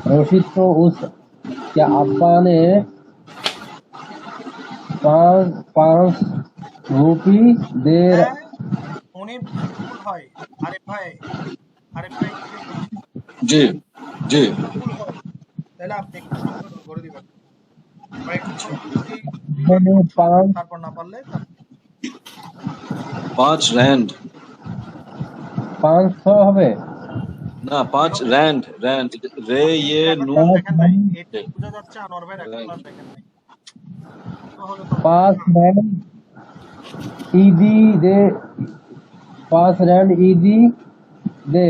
रोशिद को उसके अब्बा ने 5 रुपए दे হ্যাঁ উনি ভুল হয়। আরিফ ভাই, আরিফ ভাই একটু বলছি, জি জি যদি ভুল হয় তাহলে আপনি একটু সংশোধন করে দিবেন বা একটু যদি দিলে मैंने সমস্যা, 5 তারপর না পারলে তারপর 5 র‍্যান্ড 500 হবে না 5 র‍্যান্ড র‍্যান্ড রে এই ইয়ে রেকর্ড নু ক্লাস 5 দেখেন নাই, এইটুকু বোঝা যাচ্ছে আনোয়ার ভাই রেকর্ড ক্লাস দেখেন নাই, তো হলে তো रैंड ईदी दे 5 रैंड ईदी दे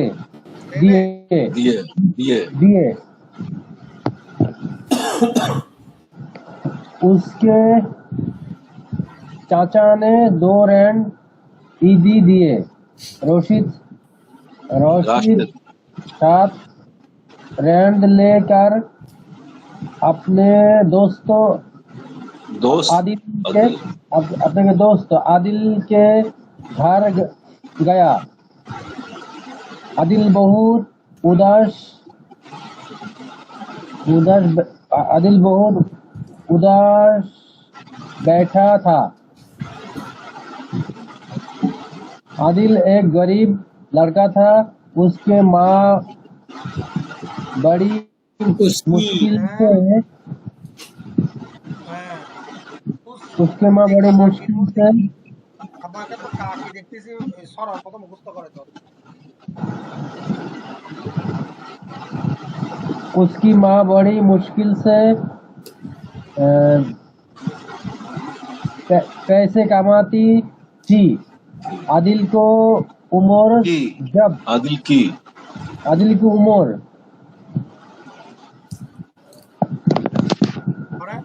দেবে। दिए দিয়ে দিয়ে दिए उसके चाचा ने 2 रैंड ईदी दिए रोशिद रोशिद রাশেদ 7 रैंड लेकर अपने दोस्तों দোস্ত आदिल के আদিল अपने के दोस्त आदिल के घर गया आदिल बहुत उदास उदास आदिल बहुत उदास बैठा था आदिल एक गरीब लड़का था उसके माँ बड़ी मुश्किल से হ্যাঁ उसके माँ बड़ी मुश्किल से আপনাকে তো কাকি দেখতেছি সরার কথা মুখস্থ করে তো। उसकी माँ बड़ी मुश्किल से पैसे कमाती थी आदिल को उम्र কি जब আদিল কি आदिल की उम्र পরে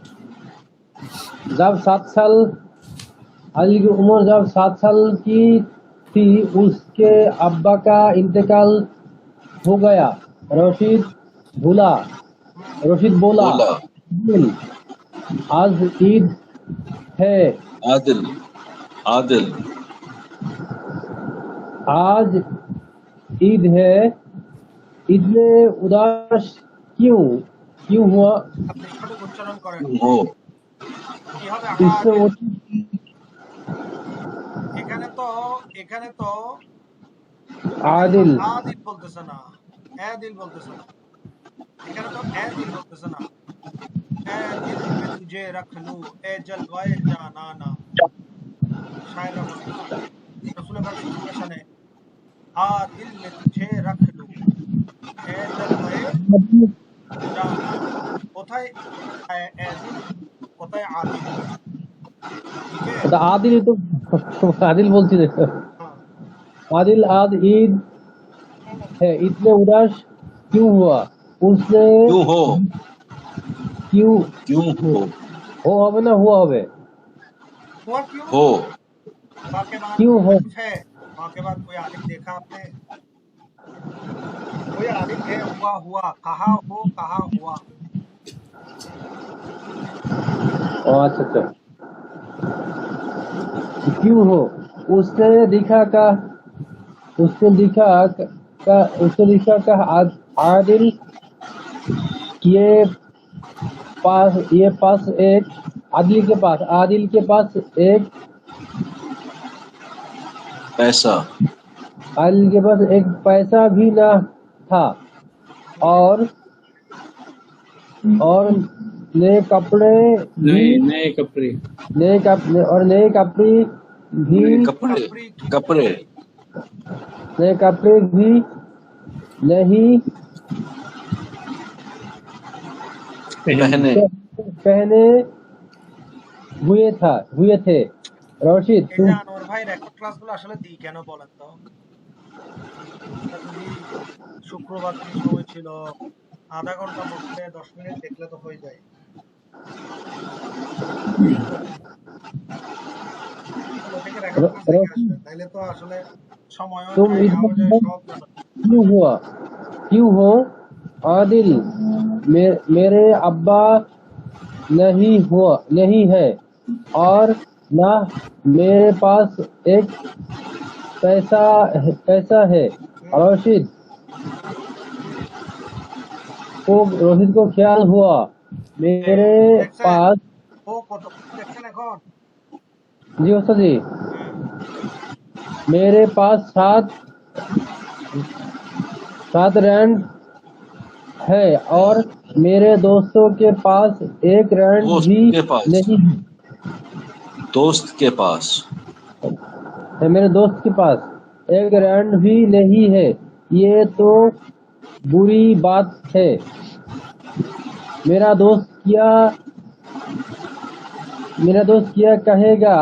जब 7 साल आदिल की उम्र जब 7 साल की थी उसके अब्बा का इंतकाल हो गया रशीद बोला बोला आदिल, आज ईद है आदिल आदिल आज ईद है इतने उदास क्यों हुआ আপনি সঠিক উচ্চারণ করেন ও কি হবে इससे আদিল। वो এখানে তো आदिल আদিল বলতেছে না, আদিল বলতেছে না, এখানে তো আদিল বলতেছে না, আদিল মে তুঝে রাখ লু এ জলওয়ায়ে জানানা, শায়ররা বলছে না রাসূল পাক সাল্লাল্লাহু আলাইহি ওয়াসাল্লাম আদিল মে তুঝে রাখ লু এ জলওয়ায়ে জানানা, কোথায় আদিল কোথায় আদিল, ঠিক আছে। तो आदिल तो आदिल बोलती है हाँ आदिल आज ईद है इतने उदास क्यों हुआ उसने क्यों हो क्यों क्यों हो हो হবে না हुआ হবে हुआ क्यों, हो वाह के बाद क्यों हो कुछ है, वाह के बाद कोई आलिफ देखा आपने, कोई आलिफ है, हुआ हुआ, कहा हो कहा हुआ, अच्छा अच्छा क्यों हो उसने दिखा का आदिल ये पास एक आदिल के पास एक पैसा आदिल के पास एक पैसा भी न था और नए कपड़े भी नए कपड़े नए कपड़े भी कपड़े कपड़ी कपड़े नए कपड़े भी नहीं पहने हुए थे রশিদ এই যে আনোয়ার ভাই রেকর্ড ক্লাসগুলো আসলে দিই কেন বলেন তো, এটা যদি শুক্রবার দিন সময় ছিল আধা ঘন্টা বসলে 10 মিনিট দেখলে তো হয়ে যায়, থেকে রেকর্ড ক্লাস দেখে আসবেন তাইলে তো আসলে সময়ও तुम যায় इधर সব জানা। क्यों हो आदिल मेरे अब्बा नहीं है और ना मेरे पास एक पैसा है रशीद रोहित को ख्याल हुआ मेरे দেখছেন पास ও কত দেখছেন এখন जी उस्ताद जी হুম मेरे पास सात रैंड है और मेरे दोस्तों के पास एक रैंड दोस्त भी के पास नहीं दोस्त के पास है मेरे दोस्त के पास एक रैंड भी नहीं है ये तो बुरी बात है मेरा दोस्त क्या कहेगा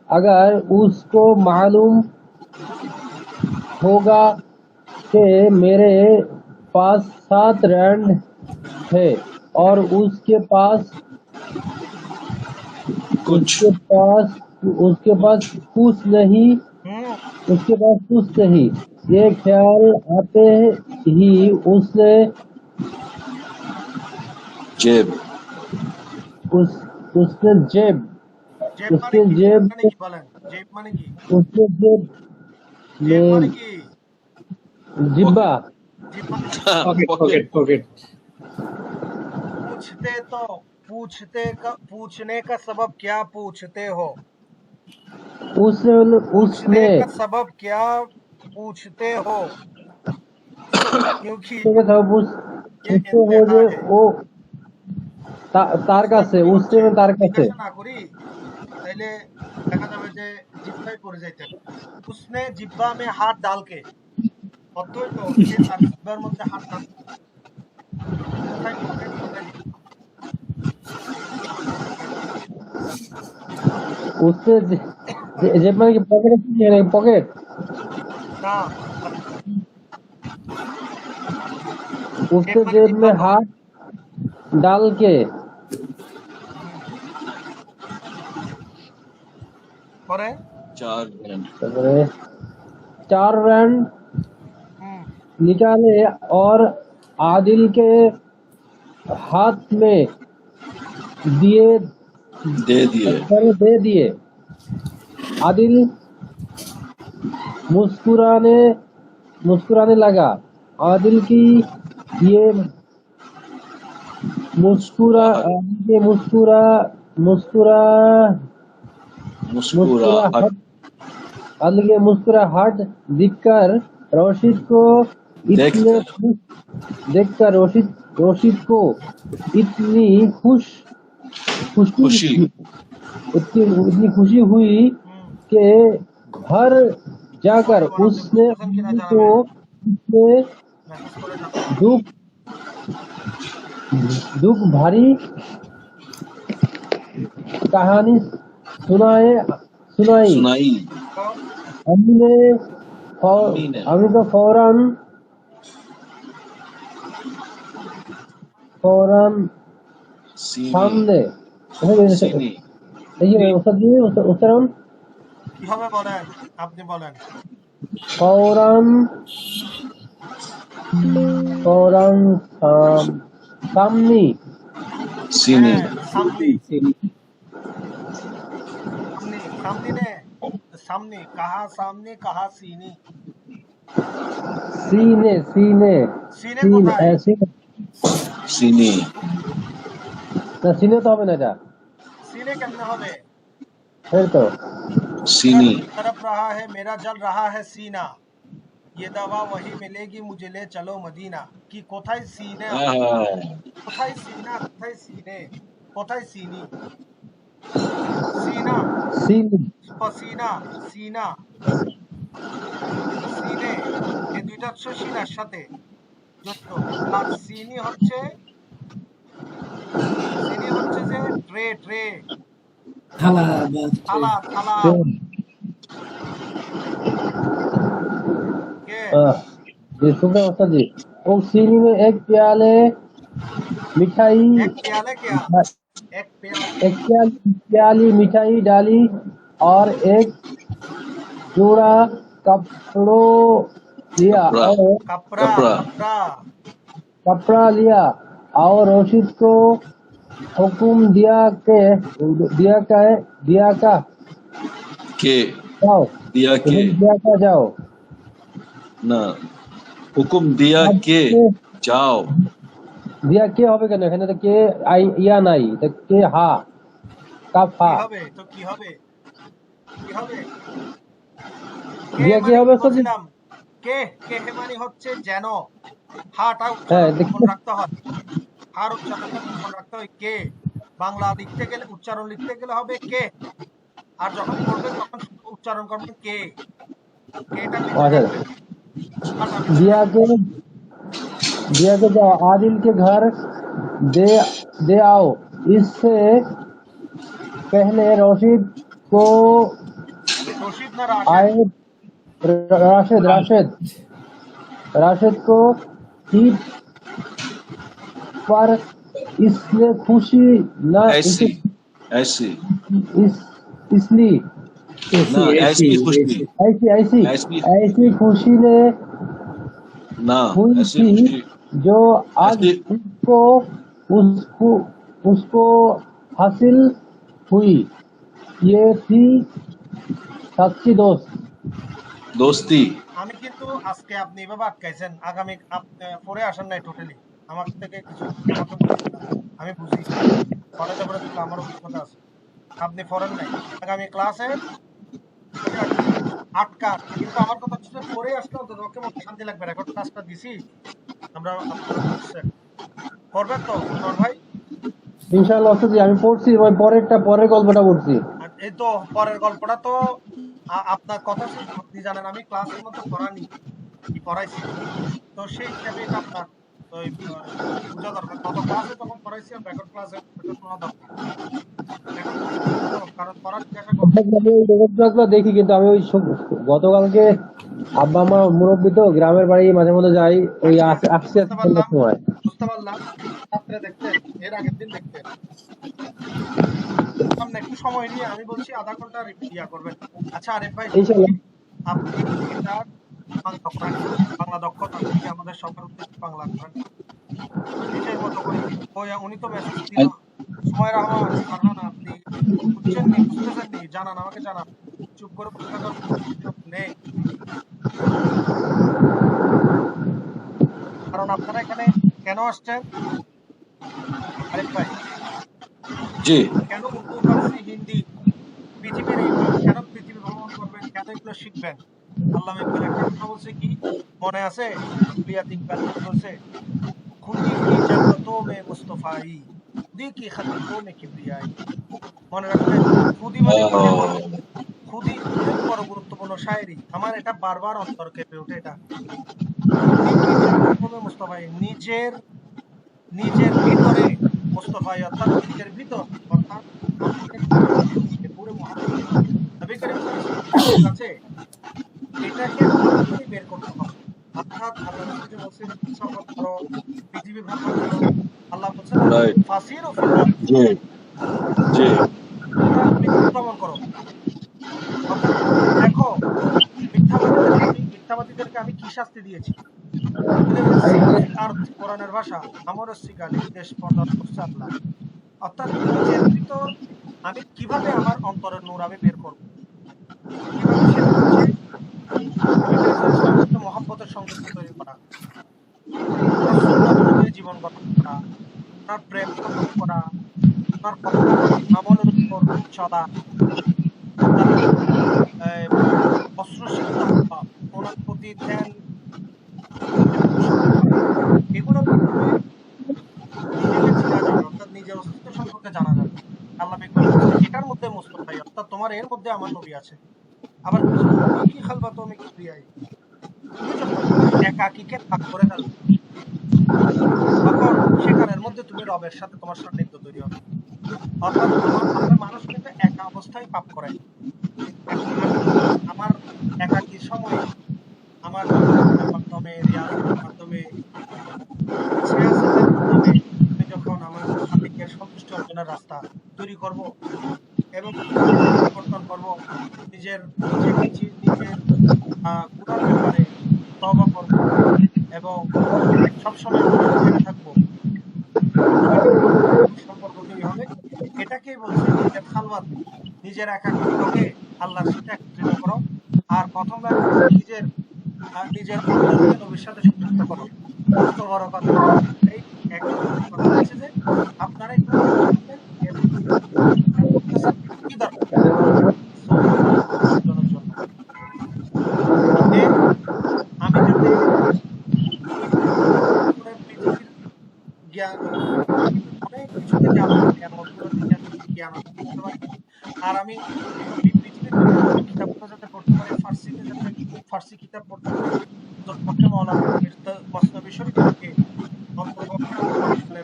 अगर उसको मालूम होगा कि मेरे पास 7 रैंड है और उसके पास कुछ कुछ नहीं হুম ये ख्याल आते ही उसने जेब उसने जेब জেব মানে उसके কি जेब মানে কি বলেন জেব মানে কি उसके जेब জেব মানে में কি जिब्बा জিব মানে কি पॉकेट पूछने का सबब क्या पूछते हो उसने पूछने का सबब क्या पूछते हो क्योंकि उसके सब ये उससे हो इंतहा जे है ও তার কাছে প্রশ্নগুলি उससे হচ্ছে তার কাছে জিজ্ঞাসা না করি তাইলে দেখা যাবে যে জিব্বায় পড়ে যাইতে পারে। उसने जिब्बा में हाथ डाल के অর্থ হইতো সে তার জিব্বার মধ্যে হাত ডাল কোথায় পকেট কোথায় জিব্বা उससे जेब মানে কি পকেটে কি মানে পকেট না उससे মানে जेब জিব্বা में নয় हाथ डाल के পরে 4 रैंड তারপরে 4 रैंड হুম निकाले और आदिल के हाथ में दिए दे दिए दे दिए आदिल मुस्कुराने लगा आदिल की ये मुस्कुराहट आदिल के मुस्कुराहट देखकर रोशिद को इतने देखकर रोशिद को इतनी खुशी इतनी खुशी हुई হুম कि घर जाकर খবর আপনি उसने বুঝতেছেন কিনা अम्मी को জানাবেন उसने মেসেজ করে জানাবেন दुख भरी कहानी सुनाई सुनाई তো अम्मी ने अम्मी को फौरन सीनी सामने सीनी देखिए उस्ताद जी उच्चारण কিভাবে বলেন আপনি বলেন फौरन सामने सीनी হ্যাঁ সামনে सामने ने सामने कहा सीनी सीने सीने কোথায় सीनी ना सीने तो হবে না এটা सीने কেমনে হবে फिर तो सीनी तरफ रहा है मेरा जल रहा है सीना ये दवा वही मिलेगी मुझे ले चलो मदीना কি কোথায় सीने কোথায় सीना কোথায় सीने কোথায় सीनी सीना सीने पसीना सीना सीने এই দুইটা হচ্ছে সিনার সাথে যুক্ত আর সিনি হচ্ছে যে ট্রে থালা থালা के ये सुन रहे हो उस्ताद जी और सीनी में एक प्याले मिठाई एक प्याले क्या एक एक प्याली मिठाई डाली और एक जोड़ा कपड़ों लिया और कपड़ा लिया और रोशिद को हुक्म दिया जाओ ना हुक्म दिया के जाओ দিয়া কে হবে কেন? এখানে তো কে আই ইয়া নাই, তো কে হা, কাফ কি হা। হবে তো কি হবে? কি হবে? কে দিয়া কি মানে হবে কি ওস্তাদ জি? বলছিলাম? কে কে মানে হচ্ছে যেন, হাটা হ্যাঁ উচ্চারণ দেখি। গোপন রাখতে হয়। হার উচ্চারণটা গোপন রাখতে হয়। কে বাংলা লিখতে গেলে, উচ্চারণ লিখতে গেলে হবে কে। আর যখন পড়বেন তখন শুধু উচ্চারণ করবেন কে। কেটা ভিতরে अच्छा, রাখবেন, হাটা ভিতরে दिया রাখবেন। के दिया के जाओ आदिल के घर दे दे आओ। इससे पहले रोशिद को রশিদ না রাশেদ? आए राशिद राशिद राशिद को थी, पर इसलिए खुशी न इस ऐसी ऐसी इस इसलिए ना, ऐसी खुशी, ऐसी ऐसी ऐसी ऐसी खुशी ने ना, हुई ऐसी थी खुशी, जो आज ऐसी उसको उसको उसको हासिल हुई। ये थी सच्ची दोस्त। दोस्ती। আমি কিন্তু আজকে আপনি এভাবে আটকাইছেন, আগামী পড়ে আসেন নাই টোটালি। আমার থেকে কিছু আমাকে বলবেন না, আমি বুঝি। পড়াতে পড়াতে তো আমার অভিজ্ঞতা আছে। আপনি পড়েন নাই, আগামী ক্লাসে আটকান। কিন্তু আমার কথা হচ্ছে যে পড়ে আসলে অন্তত পক্ষে মনে শান্তি লাগবে। রেকর্ড ক্লাসটা দিছি, আমরা আপনারা বুঝছেন। করবেন তো আনোয়ার ভাই? ইনশাআল্লাহ ওস্তাদ জি, আমি পড়ছি, ওই পরের গল্পটা পড়ছি। আর এই তো পরের গল্পটা তো আপনার কথা ছিল, আপনি জানেন আমি ক্লাসের মধ্যে পড়ানি, কি পড়াইছি। তো সেই হিসাবে এটা আপনার ওই বোঝা দরকার। গত ক্লাসে যখন পড়াইছি আর রেকর্ড ক্লাসে এটা শোনা দরকার। রেকর্ড ক্লাস শুনতে তো, কারণ পড়া জিজ্ঞাসা করবে। আমি ওই রেকর্ড ক্লাসগুলো দেখি, কিন্তু আমি ওই গতকালকে আব্বা আম্মা মুরব্বী তো গ্রামের বাড়ি মাঝে মধ্যে যাই, ওই আচ্ছা, আসছি বুঝতে আসছি সন্ধ্যার পারলাম, সময়। বুঝতে পারলাম। রাত্রে দেখতেন, এর আগের দিন দেখতেন। সামনে একটু সময় নিয়ে আমি বলছি আধা ঘন্টা ইয়া করবেন। আচ্ছা আরিফ ভাই শুনুন, ইনশাআল্লাহ। আপনি এটা বাংলা করেন, বাংলা দক্ষতা থেকে আমাদের সবার উদ্দেশ্যে বাংলা করেন নিজের মতো করে। ওই উনি তো মেসেজ দিল, সুমাইয়া রহমান ফারহান, আপনি বুঝছেন নি, বুঝতেছেন নি, জানান, আমাকে জানান। চুপ করে বসে থাকার কোনো সুযোগ নেই, কারণ আপনারা এখানে কেন আসছেন আরিফ ভাই? जी কেন উর্দু, ফার্সি, হিন্দি, পৃথিবীর কেন পৃথিবী ভ্রমণ করবেন, কেন এগুলো শিখবেন? আল্লামা ইকবাল একটা কথা বলছে, কি মনে আছে? কুলিয়াত ইকবাল কি বলছে? খুদি কি জন্নতোं में मुस्तफाई, खुदी की खदमतों में किबरियाई। মনে রাখবেন, খুদি মানে নিজের কথা। খুদি খুব বড় গুরুত্বপূর্ণ শায়েরি, আমার এটা বারবার অন্তর কেঁপে ওঠে। এটা খুদি কি জন্নতোं में मुस्तफाई, নিজের নিজের ভিতরে মুস্তফাই, অর্থাৎ নিজের ভিতর, অর্থাৎ আমাদের পুরো মহাব্বত নবী করিম সাল্লাল্লাহু আলাইহি ওয়াসাল্লামের কাছে, এটাকে আমাদেরকে বের করতে হবে। অর্থাৎ আল্লাহ রাসূল যে বলছেন সফর করো, পৃথিবী ভ্রমণ করো, আল্লাহ বলছেন না राइट ফাসিরু ফিল আরদ, जी जी তোমরা পৃথিবী ভ্রমণ করো। অর্থাৎ দেখো, মিথ্যাবাদীদেরকে আমি কি শাস্তি দিয়েছি। সিরু ফিল আরদ কোরআনের ভাষা, আমরের শিকার নির্দেশ প্রদান করছে আল্লাহ। অর্থাৎ নিজের ভিতর আমি কিভাবে আমার অন্তরের নূর আমি বের করব, কিভাবে, সেটা হচ্ছে নবী করিম সাল্লাল্লাহু আলাইহি ওয়াসাল্লামের সাথে মহব্বতের সংযোগ তৈরি করা, ওনার সুন্নাত অনুযায়ী জীবন গঠন করা, ওনার প্রেম সাধন করা, ওনার কথা আমলের উপর চলা, ওনার অশ্রুসিক্ত হওয়া, ওনার প্রতি ধ্যান পোষণ করা, এগুলোর মাধ্যমে নিজেকে চেনা যাবে, অর্থাৎ নিজের অস্তিত্ব সম্পর্কে জানা যাবে। আল্লাহ ইকবাল বলছে এটার মধ্যে মুস্তফাই, অর্থাৎ তোমার এর মধ্যে আমার নবী আছে। আবার বলছে খুদি কি খালওয়াতোं में किबरियाई, তুমি যখন একাকীকে ভাগ করে ফেলবে তখন সেখানের মধ্যে তুমি রবের সাথে তোমার সান্নিধ্য তৈরি হবে। অর্থাৎ আমরা মানুষ কিন্তু একা অবস্থায় পাপ করে। এখন আমি আমার একাকী সময়ে আমার ইবাদতের মাধ্যমে, রিয়াজতের মাধ্যমে, সিয়াসতের মাধ্যমে আমি যখন আমার মালিকের সন্তুষ্টি অর্জনের রাস্তা তৈরি করব এবং নিজেকে পরিবর্তন করব, নিজের গুনার ব্যাপারে তওবা করব এবং সবসময় গুনাহ ছেড়ে থাকবো, সম্পর্ক তৈরি হবে। এটাকেই বলছে নিজের খালওয়াত, নিজের একাকিত্বকে আল্লাহর সাথে একত্রিত করো। আর প্রথম লাইনে বলছে নিজের অন্তরকে নবীর সাথে সংযুক্ত করো। কত বড় কথা! এই একজন যে আপনারা একটু বলবেন কি দরকার জনের জন্য যে আমি যাতে পৃথিবীর জ্ঞান অনেক কিছুতে জানতে পারি, জ্ঞান অর্জন থেকে আমি জ্ঞান অর্জন করতে পারি। আর আমি এই পৃথিবীর বিভিন্ন কিতাবগুলো যাতে পড়তে পারি, ফার্সিতে যাতে ফার্সি কিতাব পড়তে পারি, অন্ততপক্ষে মৌলানা মসনবী শরীফ থেকে, অন্ততপক্ষে মানে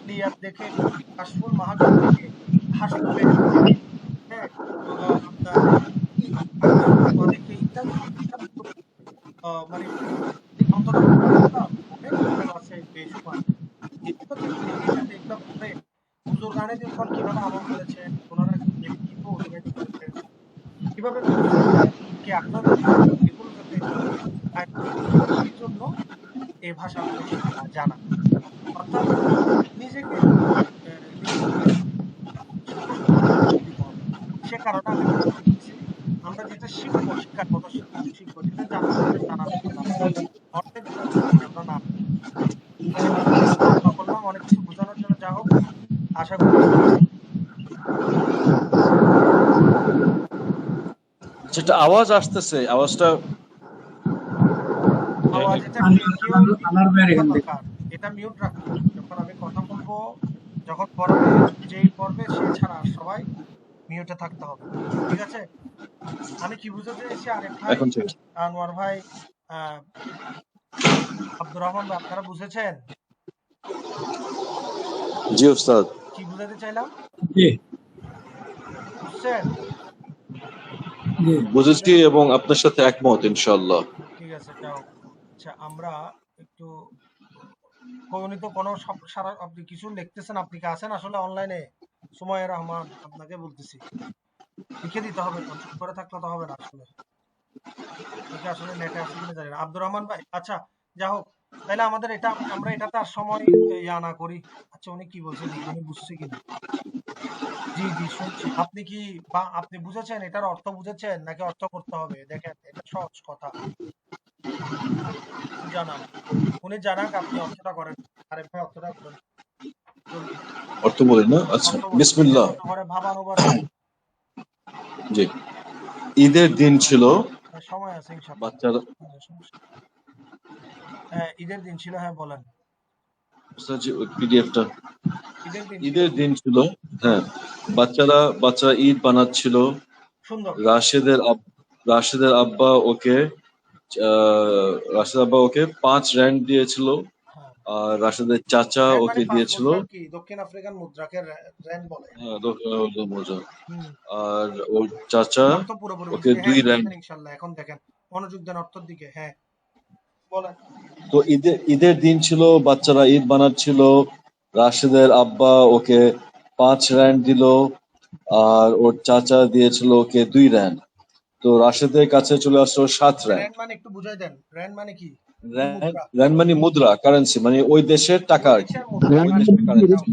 নিয়াত দেখে, কাশফুল মাহাজুর থেকে, হাসফুল মেহজুর থেকে, হ্যাঁ, আপনার দেখে ইত্যাদি কিতাবগুলো মানে অন্তত অনেক কিতাব আছে বেশুমার, এগুলো থেকে দেখে যাতে এগুলো পড়ে বুজুর্গানে দিন কিভাবে আমল করেছেন, ওনারা কিভাবে অতিবাহিত করেছেন, কিভাবে কি আপনাদের এগুলো যাতে এই জন্য এই ভাষাগুলো শেখা জানা, অর্থাৎ নিজেকে সে কারণে আমি বলতেছি আমরা যেটা শিখবো, শিক্ষার কথা শিখবো, সেটা জানতে হবে, জানার অর্থের আমরা না করলাম অনেক কিছু বোঝানোর জন্য। যা হোক, আশা করি যেটা আওয়াজ আসতেছে, আওয়াজটা আওয়াজ এটা মিউট রাখতে হবে। যখন আমি কথা বলবো, যখন পড়াবে, যেই পড়বে সে ছাড়া সবাই মিউটে থাকতে হবে, ঠিক আছে? আমি কি বুঝাতে চাইছি, আরেক ভাই এখন ঠিক আছে। আনোয়ার ভাই, আব্দুর রহমান ভাই, আপনারা বুঝেছেন জি ওস্তাদ, কি বুঝাতে চাইলাম? জি বুঝছেন? জি বুঝেছি এবং আপনার সাথে একমত ইনশাআল্লাহ। ঠিক আছে, যাও। আচ্ছা, আমরা একটু উনি তো কোনো সারা, আপনি কিছু লিখতেছেন, আপনি কি আছেন আসলে অনলাইনে? সুমাইয়া রহমান, আপনাকে বলতেছি লিখে দিতে হবে, তো চুপ করে থাকলে তো হবে না আসলে। দেখে আসলে নেটে আছে কিনা জানি না। আব্দুর রহমান ভাই, আচ্ছা যা হোক, তাহলে আমাদের এটা আমরা এটাতে আর সময় ইয়া না করি। আচ্ছা, উনি কি বলছেন, উনি বুঝছে কিনা? জি জি, শুনছি। আপনি কি আপনি বুঝেছেন, এটার অর্থ বুঝেছেন নাকি অর্থ করতে হবে? দেখেন, এটা সহজ কথা, জানান। উনি জানাক, আপনি অর্থটা করেন। আরে ভাই, অর্থটা করেন জলদি। অর্থ বলি না? আচ্ছা, অর্থ বলেন, নিজের বিসমিল্লাহ। মতো করে ভাবানুবাদ বলেন। জি, ঈদের দিন ছিল, সময় আছে ইনশাআল্লাহ। বাচ্চারা হ্যাঁ, ঈদের দিন ছিল, হ্যাঁ বলেন। ওস্তাদ জি, ওই পিডিএফটা। ঈদের দিন ছিল, ঈদের দিন ছিল, হ্যাঁ, বাচ্চারা ঈদ বানাচ্ছিল। সুন্দর। রাশেদের আব্বা ওকে রাশেদের আব্বা ওকে 5 রান্ড দিয়েছিল, হ্যাঁ, আর রাশেদের চাচা র্যান্ড মানে ওকে 5 দিয়েছিল মুদ্রার কি? দক্ষিণ আফ্রিকান মুদ্রাকে র্যান্ড বলে। মজা। হুম, আর ওর চাচা অর্থ পুরোপুরি ওকে বুঝছি। হ্যাঁ, 2 রান্ড। বুঝছেন ইনশাআল্লাহ। এখন দেখেন, মনোযোগ দেন অর্থের দিকে। হ্যাঁ, বলেন। তো ঈদের দিন ছিল, বাচ্চারা ঈদ বানাচ্ছিল। রাশেদের আব্বা ওকে 5 রান্ড দিল, আর ওর চাচা দিয়েছিল ওকে 2 রান্ড। তো রাশেদের কাছে চলে আসলো 7 রান্ড। র্যান্ড মানে একটু বুঝাই দেন, র্যান্ড মানে কি? কি র্যান্ড মুদ্রা? র্যান্ড মানে মুদ্রা, কারেন্সি, মানে ওই দেশের টাকা ওই আর কি, দেশের মুদ্রা, ওই মানে দেশের কারেন্সি।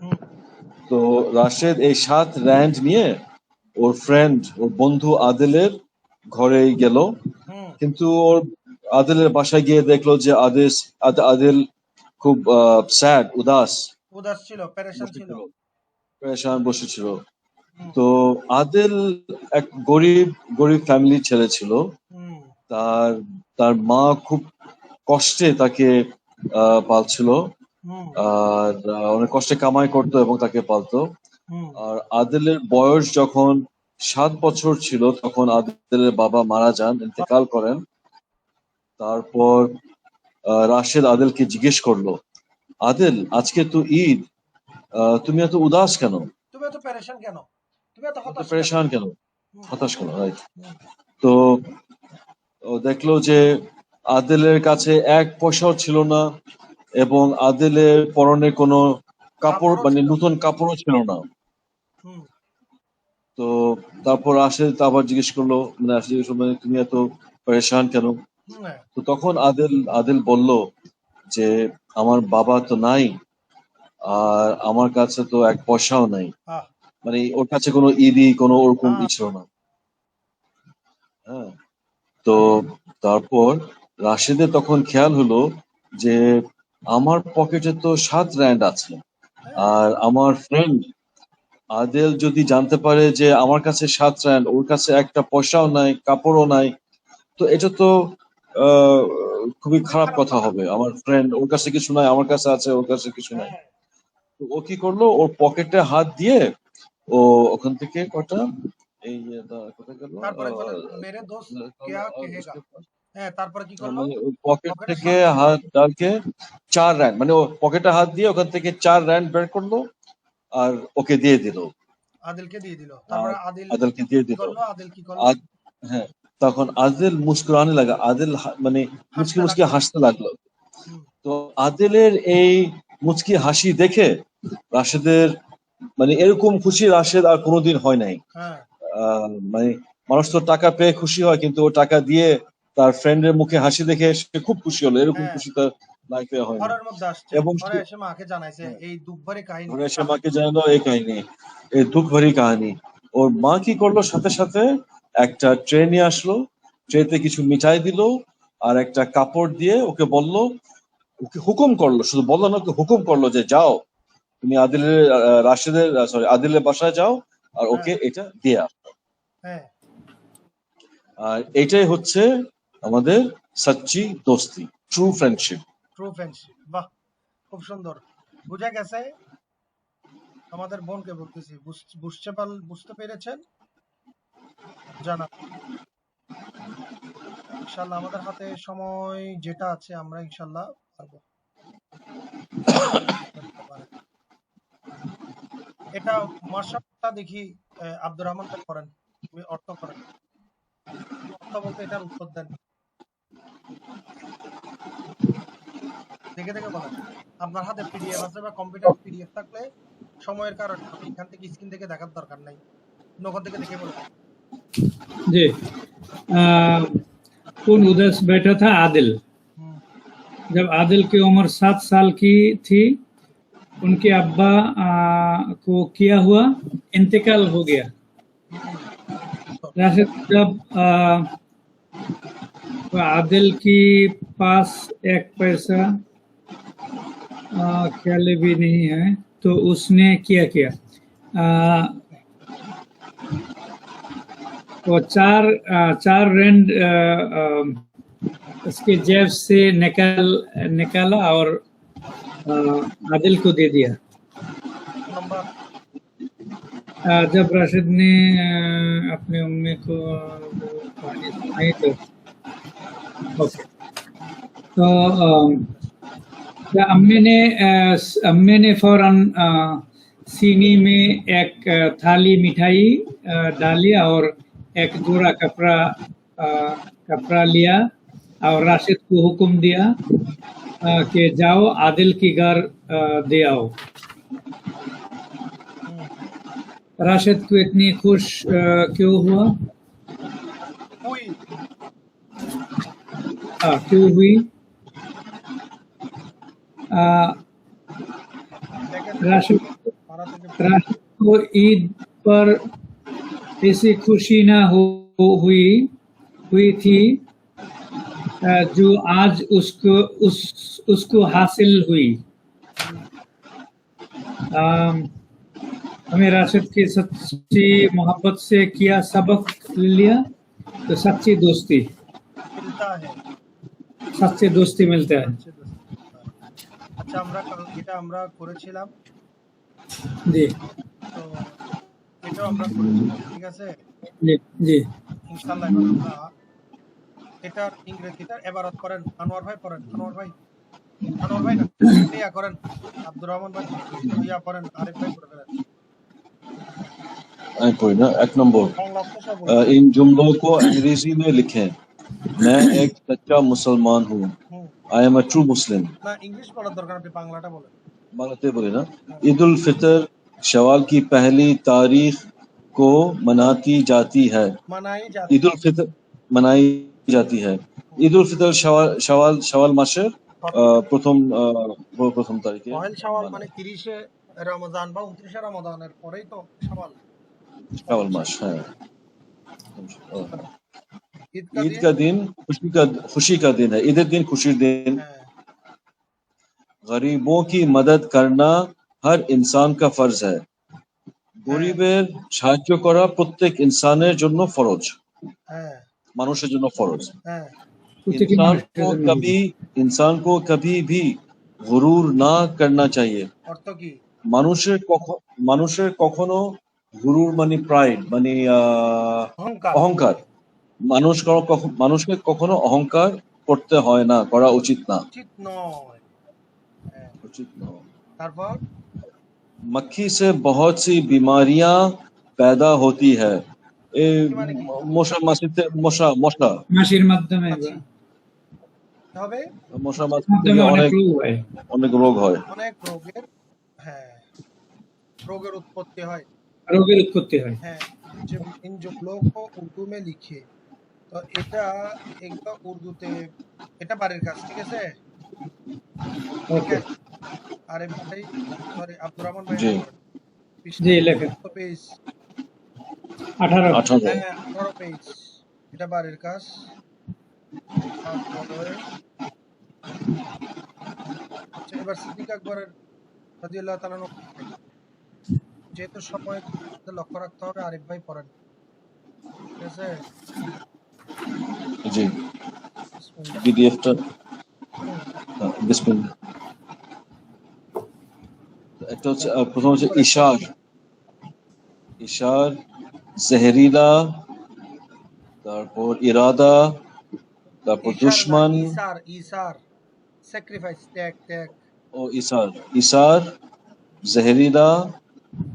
হুম তো রাশেদ এই 7 রান্ড নিয়ে ওর বন্ধু আদেলের ঘরে গেল। হুম কিন্তু আদেলের বাসায় গিয়ে দেখলো যে আদেল খুব স্যাড, উদাস উদাস ছিল, পেরেশান ছিল। বসেছিল, পেরেশান বসেছিল। হুম তো আদেল এক গরিব গরিব ফ্যামিলির ছেলে ছিল। হুম তার তার মা খুব কষ্টে তাকে পালছিল, হুম আর অনেক কষ্টে কামাই করতো এবং তাকে পালতো। হুম আর আদেলের বয়স যখন 7 বছর ছিল, তখন আদেলের বাবা মারা যান, ইন্তেকাল করেন। তারপর রাশেদ আদেলকে জিজ্ঞেস করলো, আদেল, আজকে তো ঈদ, তুমি এত উদাস কেন, তুমি এত পেরেশান কেন, তুমি এত এত হতাশ কেন? পরেশান কেন, হুম হতাশ কেন? Right? হুম তো ও দেখলো যে আদেলের কাছে 1 পয়সাও ছিল না, এবং আদেলের পরনে কোনো কাপড়, কাপড়ও মানে ছিল। নতুন কাপড়ও ছিল না। হুম তো তারপর রাশেদ আবার জিজ্ঞেস করলো, মানে তুমি এত পরেশান কেন? হুম হ্যাঁ, তো তখন আদেল বলল যে আমার বাবা তো নাই, আর আমার কাছে তো 1 পয়সাও নাই। আহ মানে ওর কাছে কোনো ঈদই, কোনো ওরকম আহ ছিল না। হ্যাঁ। তো তারপর রাশেদের তখন খেয়াল হলো যে আমার পকেটে তো 7 র‍্যান্ড আছে, হ্যাঁ আর আমার ফ্রেন্ড আদেল যদি জানতে পারে যে আমার কাছে 7 র‍্যান্ড, ওর কাছে একটা পয়সাও নাই, কাপড়ও নাই, তো এটা তো আহ, খুবই খুবই খারাপ খারাপ কথা কথা। হবে। আমার ফ্রেন্ড, ওর কাছে কিছু নাই, আমার কাছে আছে, ওর কাছে কিছু নাই। হ্যাঁ তো ও কি করলো, ওর পকেটে হাত দিয়ে ও ওখান থেকে কটা, এই যে কোথায় গেল, তারপরে বলে মেরে দোস্ত কেয়া কেহেগা। হ্যাঁ তারপরে কি করলো? মানে ওই পকেট পকেটের থেকে সামনে হাত ডালকে 4 র‍্যান্ড, মানে ও পকেটে হাত দিয়ে ওখান থেকে 4 র‍্যান্ড বের করলো আর ওকে দিয়ে দিল। আদিলকে দিয়ে দিল। আর তারপরে আদিল আদেলকে দিয়ে কি দিল। করলো? আদিল কি করলো? আদ হ্যাঁ, তখন আদিল মুস্কুরানে লাগা, আদিল মানে মুচকি হাসতে মুচকি লাগলো। হাসতে লাগলো। হুম, তো আদিলের এই মুচকি হাসি দেখে রাশেদের, মানে এরকম খুশি রাশেদ আর কোনোদিন হয় নাই। হ্যাঁ মানে মানুষ তো টাকা পেয়ে খুশি হয়, কিন্তু ও টাকা দিয়ে তার ফ্রেন্ডের মুখে হাসি দেখে সে খুব খুশি হলো। এরকম হ্যাঁ খুশি তার লাইফে হয়নি। ঘরের মধ্যে আসছে, এবং ঘরে এসে মাকে জানাইছে হ্যাঁ, এই দুঃখভরি কাহিনী। ঘরে এসে মাকে জানালো এই কাহিনী, এই দুঃখ ভরি কাহিনী। ওর মা কি করলো, সাথে সাথে একটা ট্রে নিয়ে আসলো, ট্রেতে কিছু মিঠাই দিল আর একটা কাপড় দিয়ে ওকে বলল, ওকে হুকুম করলো, শুধু বললো না, ওকে হুকুম করলো যে যাও তুমি আদিলের রাশেদের সরি আদিলের বাসায় যাও আর হ্যাঁ ওকে এটা দিয়ে আসো। হ্যাঁ আর এটাই হচ্ছে আমাদের সচ্চি দোস্তি, ট্রু ফ্রেন্ডশিপ। True friendship. বাহ, খুব সুন্দর বুঝা গেছে। আমাদের বোনকে বলতেছি, বুঝতে পেরেছেন? জানা ইনশাল্লাহ আমাদের হাতে সময় যেটা আছে আমরা ইনশাল্লাহ পারবো। করতে পারে। এটা মার্শাল্লাহ দেখি আব্দুর রহমান ভাই করেন, তুমি অর্থ করেন। অর্থ বলতে এটার উত্তর দেন, দেখে দেখে বলেন। আপনার হাতে পিডিএফ আছে বা কম্পিউটার পিডিএফ থাকলে সময়ের কারণে আমি এখান থেকে স্ক্রিন থেকে দেখার দরকার নাই, ওখান থেকে দেখে বলবেন। जी कौन उधर से बैठा था? आदिल। হুম, जब आदिल की उम्र 7 साल की थी, उनके अब्बा को किया हुआ इंतकाल हो गया। হুম, উত্তর। राशिद जब आदिल की पास एक पैसा ख्याल भी नहीं है, तो उसने क्या किया? वो चार रैंड उसके जेब से निकाला और आदिल को दे दिया। নাম্বার जब राशिद ने अपनी अम्मी को वो कहानी सुनाई तो ओके, तो अम्मी ने फौरन सीनी में एक थाली मिठाई डाली और एक जोड़ा कपड़ा लिया और राशिद को हुक्म दिया कि जाओ आदिल की घर दे आओ। राशिद को इतनी खुश क्यों हुआ? হুই क्यों हुई? দেখেন राशिद মারা থেকে राशिद को ईद पर ऐसी खुशी ना हुई थी जो आज उसको हासिल हुई। हमें राशिद की सच्ची मोहब्बत से किया सबक लिया, तो सच्ची दोस्ती মিলতা है। सच्ची दोस्ती मिलता है। আচ্ছা আমরা এটা আমরা করেছিলাম, जी তো এটাও আমরা করেছিলাম, ঠিক আছে। जी जी ইনশাআল্লাহ এবার আমরা এটার ইংরেজিটা এবারত করেন। আনোয়ার ভাই পড়েন, আনোয়ার ভাই না ইয়া করেন, আব্দুর রহমান ভাই ইয়া করেন, আরেক ভাই পড়ে ফেলেন। कोई ना, 1 नंबर, বাংলা অর্থ সহ বলুন। इन जुमलों को अंग्रेजी में लिखें। मैं एक सच्चा मुसलमान हूँ। হুম, आई एम अ ट्रू मुस्लिम। না ইংলিশ বলার দরকার, আপনি বাংলাটা বলেন। बांग्लाते बोले ना। ईद उल फितर शवाल की पहली तारीख को मनाती जाती है। মানাই ईद उल फितर मनाई जाती है। ईद उल फितर शवाल माসের প্রথম তারিখে পহেল শাওয়াল মানে 30 রমজান বা 29 রমজানের পরেই তো শাওয়াল। শাওয়াল মাস। হ্যাঁ, ঈদ কা ईद দিন का दिन खुशी का दिन है। ईद दिन खुशी दिन। হ্যাঁ गरीबों की मदद करना हर इंसान का फर्ज है। হ্যাঁ গরিবের সাহায্য করা প্রত্যেক ইনসানের জন্য ফরজ, হ্যাঁ মানুষের জন্য ফরজ। হ্যাঁ প্রত্যেকটি মানুষের জন্য इंसान को कभी भी गुरूर ना करना चाहिए। অর্থ কি মানুষের কখনো গুরুর মানে প্রাইড মানে অহংকার অহংকার, মানুষকে কখনো অহংকার করতে হয় না, করা উচিত না। উচিত নয় হ্যাঁ উচিত নয়। তারপর मक्खी से बहुत सी बीमारियां पैदा होती है। ए কি মানে কি মশা মাছিতে মশা মশা মাসির মাধ্যমে আচ্ছা কি হবে মশা মাছি মাধ্যমে থেকে অনেক অনেক রোগ হয়। অনেক রোগ হয়। অনেক রোগের হ্যাঁ रोगेर उत्पत्ति है রোগের উৎপত্তি হয়। है इन जुमलों को उर्दू में लिखिए तो এটা একদম উর্দুতে এটা বাড়ির কাজ ঠিক আছে ঠিক ওকে, আছে আরে ভাই সরি আব্দুর রহমান ভাই জি জি লেখেন। পেজ 18 18 হ্যাঁ 18 পেজ এটা বাড়ির কাজ তারপরে আচ্ছা এবার সিদ্দিক আকবরের রাদিয়াল্লাহু তাআলা আনহু যেহেতু সময় লক্ষ্য রাখতে হবে আরিফ ভাই পড়েন ঠিক আছে জি বিসমিল্লাহ পিডিএফটা হুম, বিসমিল্লাহ। একটা হচ্ছে প্রথম হচ্ছে ইশার, ইশার, জেহরিলা, তারপর ইরাদা, তারপর ইশার না দুশমন ইসার ইসার স্যাক্রিফাইস ত্যাগ ত্যাগ ও ইসার। ইসার, জেহরিলা,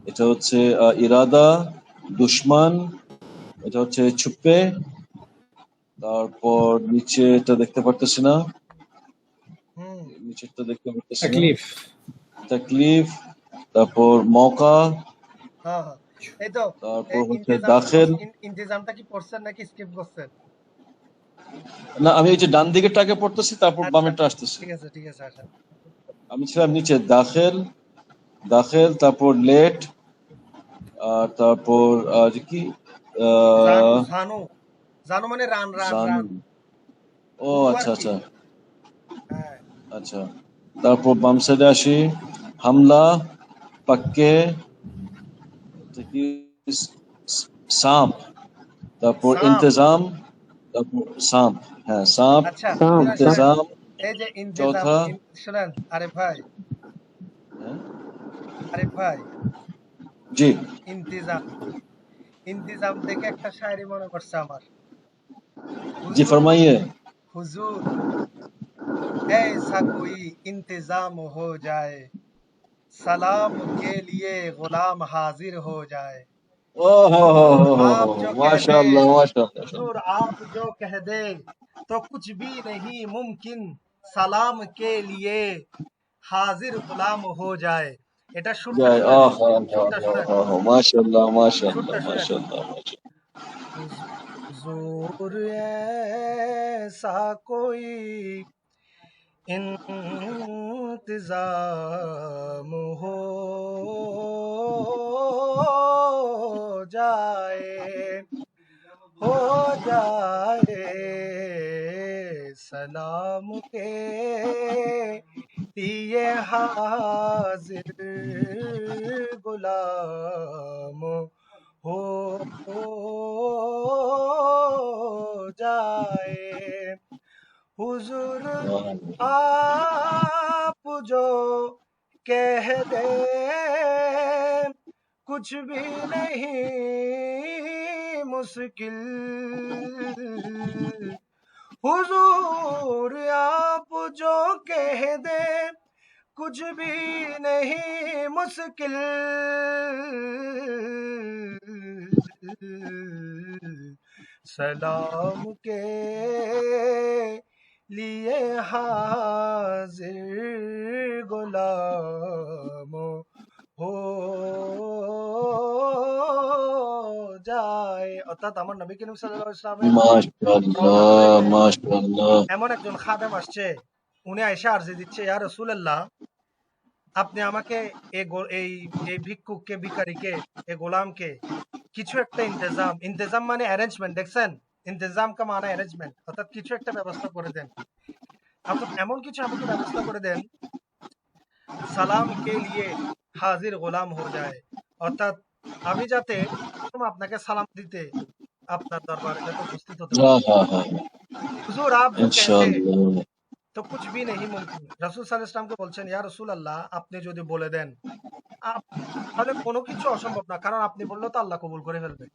এটা হচ্ছে ইরাদা, দুশমন, এটা হচ্ছে ছুপে, তারপর নিচে এটা দেখতে পারতেছি না, হুম নিচেরটা দেখতে পারতেছি না, তাকলিফ। তাকলিফ, তারপর মৌকা, হ্যাঁ হ্যাঁ এই তো তারপর হচ্ছে ইন্তেজামটা দাখিল। ইন্তেজামটা কি পড়ছেন নাকি স্কিপ করছেন না আমি এই যে ডান দিকেরটাকে পড়তেছি, তারপর আচ্ছা বামেরটা আসতেছি। ঠিক আছে আসেন আমি ছিলাম নিচে দাখিল, দাখিল, তারপর লেট, আর তারপর যে কি জানু জানু জানু মানে রান রান জানু। রান ও উর্দু আর আচ্ছা কি আচ্ছা হ্যাঁ আচ্ছা। তারপর বাম সাইডে আসি, হামলা, পাক্কে, এটা কি সাপ, তারপর সাম ইন্তেজাম, তারপর সাপ, হ্যাঁ সাপ, আচ্ছা সাম শুনেন শুনেন ইন্তেজাম, এই যে ইন্তেজাম চৌথা, শুনেন হ্যাঁ আরিফ ভাই জি ইন্তেজাম ইন্তেজাম দেখে একটা শায়রি মনে করছে আমার জি হুজুর ফরমাইয়ে। হুজুর ऐसा कोई इंतजाम हो जाए सलाम के लिए गुलाम हाजिर हो जाए ও হো হো हुजूर হো आप হো, जो कह दे মাশাআল্লাহ মাশাআল্লাহ। हुजूर आप जो कह दे तो कुछ भी नहीं मुमकिन सलाम के लिए हाजिर गुलाम हो जाए এটা সুরটা যাই শুনেন আহ সুরটা শুনেন মাশাআল্লাহ মাশাআল্লাহ সুরটা শুনেন মাশাআল্লাহ। हुजूर ऐसा कोई इंतजाम हो जाए हो जाए सलाम के लिए हाजिर गुलाम हो जाए हुजूर आप जो कह दे कुछ भी नहीं मुश्किल हुजूर आप जो कह दे कुछ भी नहीं मुश्किल सलाम के लिए हाजिर गुलाम हो যায় অর্থাৎ আমার নবী করিম সাল্লাল্লাহু আলাইহি ওয়াসাল্লামের মাশাআল্লাহ মাশাআল্লাহ। এমন একজন খাদেম আসছে উনি আয়েশা আরজি দিচ্ছে ইয়া রাসূলুল্লাহ আপনি আমাকে এই এই ভিক্ষুককে ভিখারিকে এই গোলামকে কিছু একটা ইন্তেজাম মানে অ্যারেঞ্জমেন্ট দেখছেন ইন্তেজাম কা মানে অ্যারেঞ্জমেন্ট অর্থাৎ কিছু একটা ব্যবস্থা করে দেন অর্থাৎ এমন কিছু আমাকে ব্যবস্থা করে দেন সালাম কে লিয়ে হাজির গোলাম হো যায়, অর্থাৎ আমি যাতে আপনাকে সালাম দিতে আপনার দরবারে যাতে উপস্থিত হতে পারি। हाँ हाँ हाँ হুজুর আপ जो कहते इंशाल्लाह। तो कुछ भी नहीं मुमकिन। রাসূল সাল্লাল্লাহু আলাইহি ওয়াসাল্লামকে বলছেন, ইয়া রাসূলুল্লাহ আপনি যদি বলে দেন তাহলে কোনো কিছু অসম্ভব না, কারণ আপনি বললে তো আল্লাহ কবুল করে ফেলবে।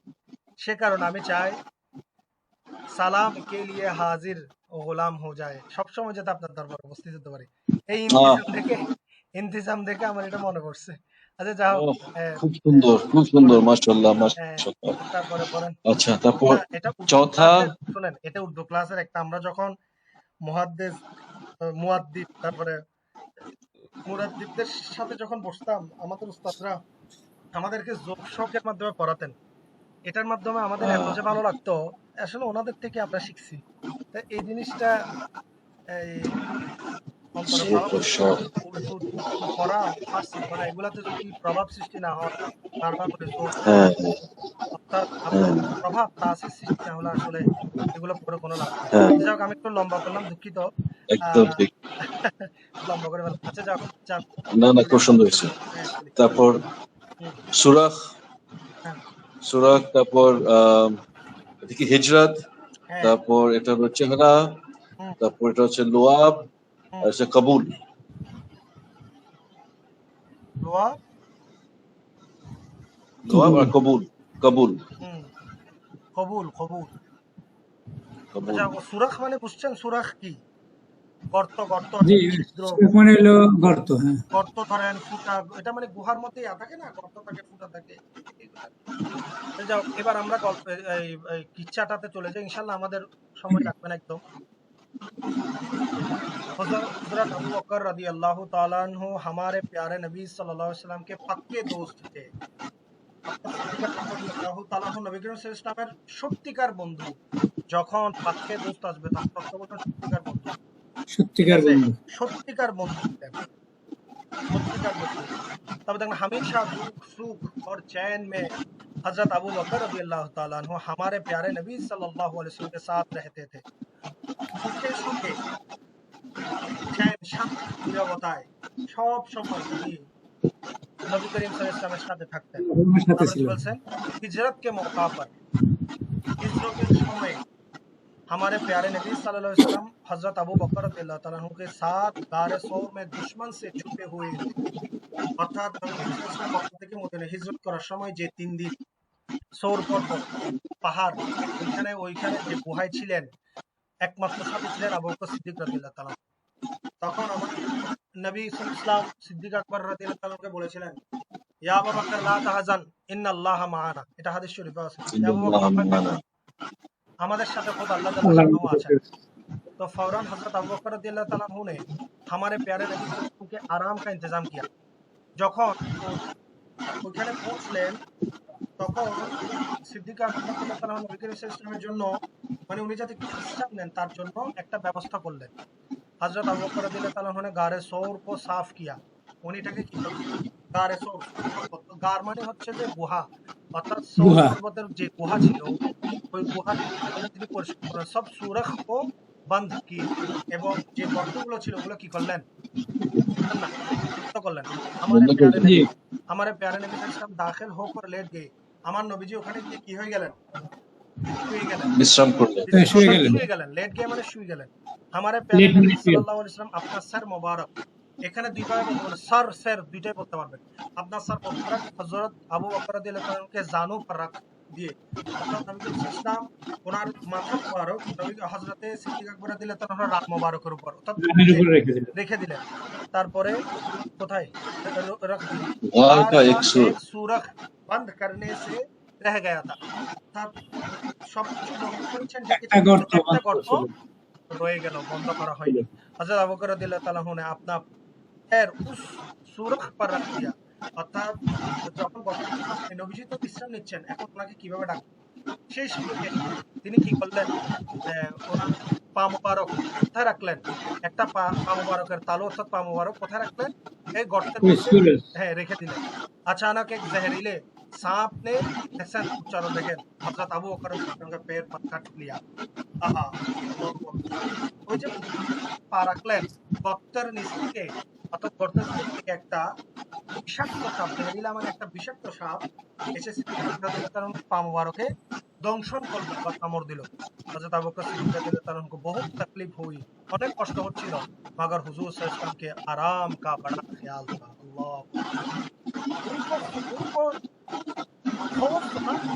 সে কারণে আমি চাই সালাম কে লিয়ে হাজির ও গোলাম হো যায়, সবসময় যাতে আপনার দরবারে উপস্থিত হতে পারি। এই हाँ ইন্তিজাম দেখে আমার এটা মনে পড়ছে। আচ্ছা যাও, ओह, হ্যাঁ, खूब सुंदर माशाल्लाह হ্যাঁ, माशाल्लाह। তারপরে বলেন। अच्छा তারপর না, এটা উর্দু चौथा ক্লাসের, শুনেন, এটা উর্দু ক্লাসের একটা, আমরা যখন মুহাদ্দিস মুয়াদ্দিব তারপরে মুরাদ্দিবদের সাথে যখন বসতাম, আমাদের উস্তাদরা আমাদেরকে যোগ শোকের মাধ্যমে পড়াতেন। এটার মাধ্যমে আমাদের এত যে ভালো লাগতো, আসলে ওনাদের থেকে আমরা শিখছি। তো এই জিনিসটা এই অন্তরে शेख ভালো और शौक। উর্দু পড়া, ফার্সি পড়া, এগুলাতে যদি প্রভাব সৃষ্টি না হয়, বারবার করে জোর हाँ অর্থাৎ আপনার हाँ প্রভাব তাসির সৃষ্টি না হলে আসলে এগুলো পড়ে কোনো লাভ নেই। हाँ যাই হোক, আমি একটু লম্বা করলাম, দুঃখিত। एकदम আহ ठीक। লম্বা করে ফেললাম। আচ্ছা যাক যাক, না না বলি খুব আমরা। সুন্দর হয়েছে। হ্যাঁ, বলি। তারপর হুম, সুরাখ, হ্যাঁ, সুরাখ, তারপর এটা কি হিজরত, হ্যাঁ, তারপর এটা হলো চেহারা, হুম, তারপর এটা হচ্ছে লোয়াব, হুম, আর হচ্ছে কবুল। লোয়া, লোয়াব কবুল। আর কবুল, কবুল হুম, কবুল, কবুল। কবুল। আচ্ছা, ও সুরাখ মানে বুঝছেন? সুরাখ কি? গর্ত, গর্ত, জি, ছিদ্র, সুরাখ মানে হলো গর্ত, হ্যাঁ। গর্ত ধরেন, ফুটা, এটা মানে গুহার মধ্যে থাকে না, গর্ত থাকে, ফুটা থাকে, এগুলা। যাও, এবার আমরা গল্পের এই কিচ্ছাটাতে চলে যাই, ইনশাল্লাহ আমাদের সময় লাগবে না একদম। हजरत अबू बकर रदी अल्लाह ताला अन्हु हमारे प्यारे नबी सल्लल्लाहु अलैहि वसल्लम के पक्के दोस्त थे। আপনার সিদ্দিক আকবর রাদিয়াল্লাহু তাআলা আনহু নবী করিম সাল্লাল্লাহু আলাইহি ওয়াসাল্লামের সত্যিকার বন্ধু। যখন পাক্কে দোস্ত আসবে তখন অর্থবোধন সত্যিকার বন্ধু। ঠিক সত্যিকার আছে? বন্ধু। সত্যিকার বন্ধু ছিলেন, সত্যিকার বন্ধু। তবে দেখেন, हमेशा दुख सुख और चैन में हजरत अबू बकर रदी अल्लाह ताला अन्हु हमारे प्यारे नबी सल्लल्लाहु अलैहि वसल्लम के साथ रहते थे। সুখে সুখে, শান্তি নীরবতায় সব সময় তিনি নবী করিম সাল্লাল্লাহু আলাইহি ওয়াসাল্লামের সাথে থাকতেন। আমার সাথে তারপরে ছিল। কি বলছেন? हिजरत के मौका पर, হিজরতের সময় हमारे प्यारे नबी सल्लल्लाहु अलैहि वसल्लम हजरत अबू बकर रदियल्लाहु ताला अन्हु के साथ गारे सौर में दुश्मन से छुपे हुए थे। অর্থাৎ নবী করিম সাল্লাল্লাহু আলাইহি ওয়াসাল্লাম মক্কা থেকে মদিনা হিজরত করার সময় যে 3 দিন সৌর পর্বত, পাহাড়, ওইখানে যে গুহায় ছিলেন, একমাত্র সাথী ছিলেন আবু বকর সিদ্দিক রাদিয়াল্লাহু তাআলা। তখন আমার নবী সাল্লাল্লাহু আলাইহি সিদ্দিক আকবর রাদিয়াল্লাহু তাআলাকে বলেছিলেন, ইয়া আবু বকর লা তাহজান ইন্নাল্লাহা মা'ানা। এটা হাদিস শরীফে আছে। ইয়া আবু বকর ভয় পেও না, আমাদের সাথে খোদ আল্লাহ তাআলা আল্লাহ স্বয়ং আছেন। तो फौरन हजरत अबू बकर रदियल्लाहु ताला अन्हु ने हमारे प्यारे नबी सल्लल्लाहु अलैहि वसल्लम के आराम का इंतजाम किया। যখন ওইখানে পৌঁছলেন, তখন সিদ্দিক আকবর রাদিয়াল্লাহু তাআলা নবী করিম সাল্লাল্লাহু আলাইহি ওয়াসাল্লামের জন্য, মানে উনি যাতে একটু বিশ্রাম নেন তার জন্য একটা ব্যবস্থা করলেন। हजरत अबू बकर रदियल्लाहु ताला अन्हु ने गारे सौर को साफ किया। উনি এটাকে কি করলেন? গারে সৌর, গার মানে হচ্ছে যে গুহা, অর্থাৎ সৌর গুহা। পর্বতের যে গুহা ছিল, ওই গুহা তিনি পরিষ্কার করলেন, সব সুরখ ও বন্ধ কি, এবং যে গর্তগুলো ছিল ওগুলো কি করলেন? না, বন্ধ করলেন। বন্ধ করে দিলেন। জি, हमारे प्यारे नबी सल्लल्लाहु अलैहि वसल्लम दाखिल होकर लेट गए। আমার নবীজি ওখানে গিয়ে কি হয়ে গেলেন? শুয়ে গেলেন। বিশ্রাম করলেন। শুয়ে গেলেন। শুয়ে গেলেন, লেট গিয়ে মানে শুয়ে গেলেন। हमारे प्यारे লেট नबी মানে শুয়ে। সাল্লাল্লাহু আলাইহি ওয়াসাল্লাম আপনার স্যার মোবারক, এখানে দুই ভাবে বলতে পারেন, স্যার স্যার দুইটাই বলতে পারবেন। আপনার স্যার মোবারক হযরত আবু বকর রাদিয়াল্লাহু তাআলা কে জানু पर रख দিয়ে, অর্থাৎ নবী করিম সাল্লাল্লাহু আলাইহি ওয়াসাল্লাম ওনার মাথা মোবারক নবী হযরতে সিদ্দিক আকবর রাদিয়াল্লাহু তাআলার রাত মোবারকের উপর, অর্থাৎ রানের উপরে রেখে দিলেন। রেখে দিলেন। তারপরে কোথায় रख दी? गार गार का का एक सुर। एक सूरख बंद करने से रह गया था। অর্থাৎ সবকিছু বন্ধ করেছেন একটা রেখেছেন, গর্ত কিন্তু একটা বানানো গর্ত ছিল। রয়ে গেল, বন্ধ করা হয়নি। হযরত আবু বকর রাদিয়াল্লাহু তাআলা ने अपना पैर उस सुरख पर रख दिया। অর্থাৎ যখন গর্ত নবীজি তো বিশ্রাম নিচ্ছেন, এখন ওনাকে কিভাবে ডাকবেন? সেই সুযোগে তিনি কি করলেন? ওনার পা মোবারক কোথায় রাখলেন? একটা পা মোবারকের তালু, অর্থাৎ পা মোবারক কোথায় রাখলেন? এই গর্তের ওই মধ্যে, স্কুলে। হ্যাঁ, রেখে দিলেন। अचानक एक जहरीले सांप ने ऐसा उच्चारण देखें हजरत अबू बकर का पैर पर काट लिया। আহা, আল্লাহু আকবার। ওই যে পা রাখলেন গর্তের নিচ থেকে অর্থাৎ গর্তের নিচ থেকে একটা বিষাক্ত সাপ, জেহেরিলা মানে একটা বিষাক্ত সাপ এসে সিদ্দিক রাদিয়াল্লাহু পা মুবারকে দংশন করলো বা কামড় দিল। হযরত আবু বকর সিদ্দিক রাদিয়াল্লাহু को बहुत तकलीफ हुई, অনেক কষ্ট হচ্ছিল, मगर हुजूर सल्लल्लाहु अलैहि वसल्लम के आराम का बड़ा ख्याल था। अल्लाह उनको खौफ